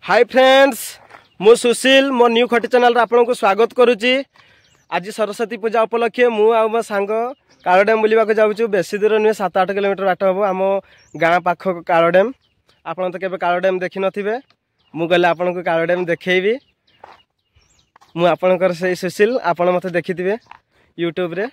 Hi friends, मु सुशील मो new खटी चैनल आपन को स्वागत करुच्ची। आज सरस्वती पूजा उपलक्षे मु आ मो सांग कालो डैम बुलवा जाऊँ। बेसी दूर नुहे 7-8 किलोमीटर बाट हम आम गाँ पाख कालो डैम। आपन तो केबे कालो डैम देखि नथिबे, मु गले आपन को कालो डैम देखैबी। मु आपनकर से सुशील, आपन मते देखिथिबे यूट्यूब रे।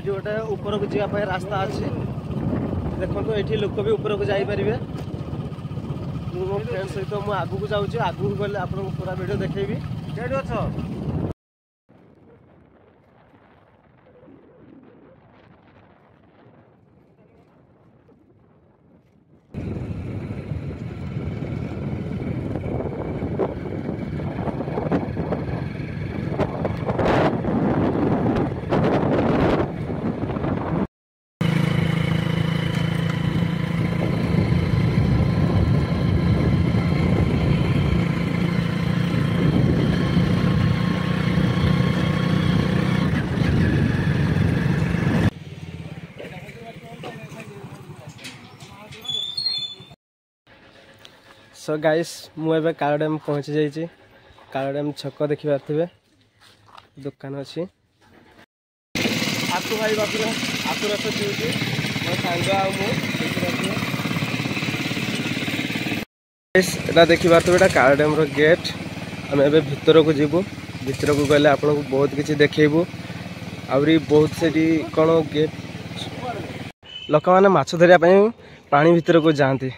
गोटे ऊपर को जावाई रास्ता अच्छे देखो, ये लोक भी ऊपर को जापर। मो फ्रेंड सहित मुझे आगू को जाऊँ, आगू गले आप पूरा वीडियो देखेबी। सो गाइस, मुझे कालो डैम पहुँची जाइए। कालो डैम छक देखी पारे, दुकान अच्छी आकु भाई बापुरा आकु रथ पीऊँगी मो सांग देखी पारे कालो डैम रो गेट। आम ए भितर को जीवु, भितर को गले आपन को बहुत किसी देखू। आउरी बहुत से कौन गेट लोक मैंने माछ धरिया पानी भितर को जाती।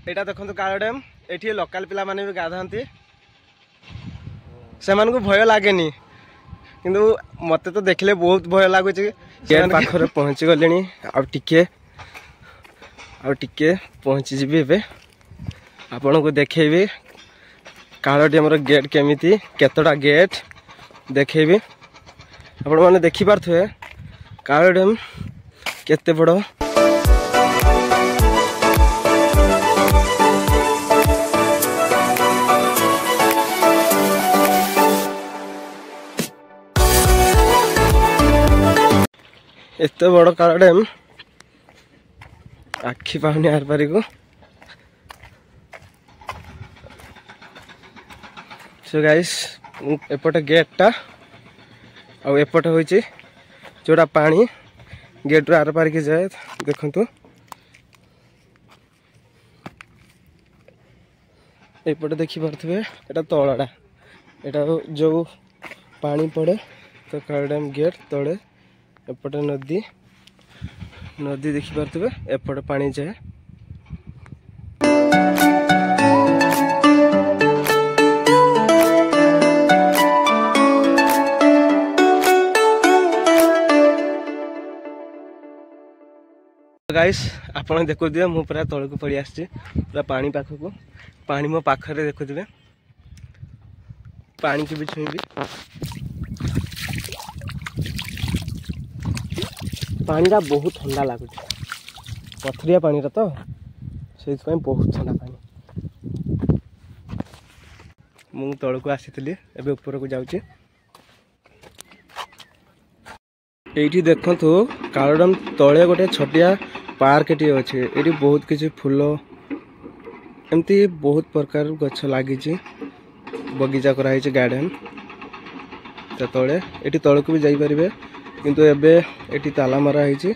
एटा देखो कालो डैम, ये लोकल पिला माने भी गाधांती। से को भय लगे किंतु मते तो देखले बहुत भय लगुच। पाखरे पहुँची गले आ टिके पहुँची जीवी एबे आपन को देखेबी कालो डैम रो गेट केमिति केतटा गेट देखेबी। आपण माने देखि पारथुए कालो डैम केते बड़। एत बड़ कालो डैम आखि पाऊनी आर पारी को। सो गाइस, एपटे गेटा आउपटे हो जोड़ा पानी गेट आर पार की जाए। देखु एपटे देखी पारे एटा तलड़ा, एटा जो पानी पड़े तो कालो डैम गेट तले एपटे नदी नदी देखी पारे, एपटे पानी जाए। गाइस, आपन देखु दिए मु पूरा तल को पड़ी आसी, पूरा पानी पाख को। पानी मो पाखरे देखुवे, पानी की भी छुईबी। पानी रा बहुत ठंडा लगुच, पथरिया पानी रा तो से बहुत ठंडा पानी। मु तल को आसी एबे ऊपर को जाऊँ। ये देखु कालो डैम तले गोटे छोटिया पार्क टी अच्छे। ये बहुत किसी फूल एमती बहुत प्रकार गछ लगी। बगीचा कराई गार्डन तले ये तौक भी जापरें किंतु एबे ये ताला मरा है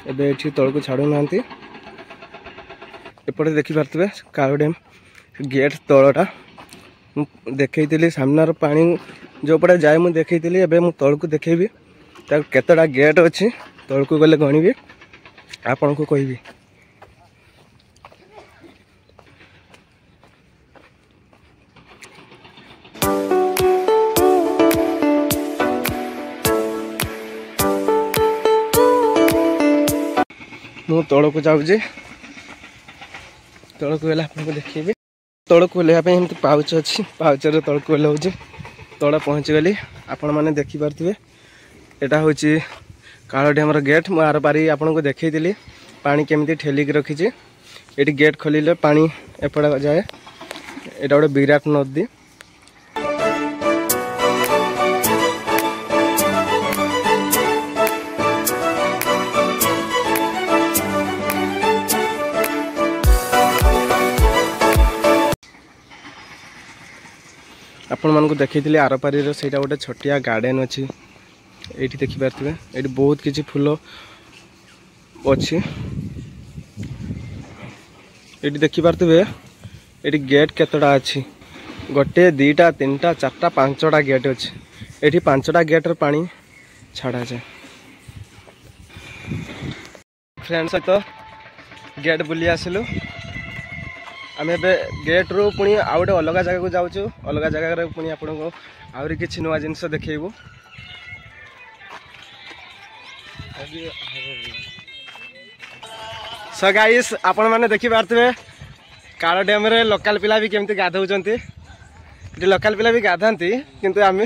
एबे ये तौक छाड़ू ना एपटे देखिपे कालो डैम गेट तलटा देखी सामनार पानी जो पटे जाए मुझे देखी एबे मु तौक देखेबी केतटा गेट अच्छी तौक गले गणिबी आपण को कहबी। मु तौक जाऊँगी तौक गले आपको देखी तौक ओल्लैया एमती पाउच अच्छी पाउचर तौक ओल्लौची तौड़ पहुँची गली आपण मैंने देखिपे यहाँ हूँ कालो डैम गेट मु आर पारी आपन को देखी पानी केमी ठेलिक रखी ये गेट खोलिले पानी एपटे जाए यहाँ गोटे विराट नदी आपण मानक देखी आर पारी से गोटे छोटिया गार्डन अच्छी ये देखिपे ये बहुत किसी फूल अच्छी ये देखिपे ये गेट केतटा अच्छी गोटे दीटा तीन टा चार्टा पांचटा गेट अच्छी ये पांचटा गेट पानी छाड़ा जाए फ्रेंड सहित गेट बुली आसलु आम गेट रू पुणी आउ गए अलग जगह को जाऊँ अलग जगह पुणी आपन को आहरी किसी नुआ जिनस देखू सो गाइस आपण मैंने देखी पारे कालो डैम रे लोकल पिला भी केमती गाधौं लोकल पिला भी गाधाती किंतु आम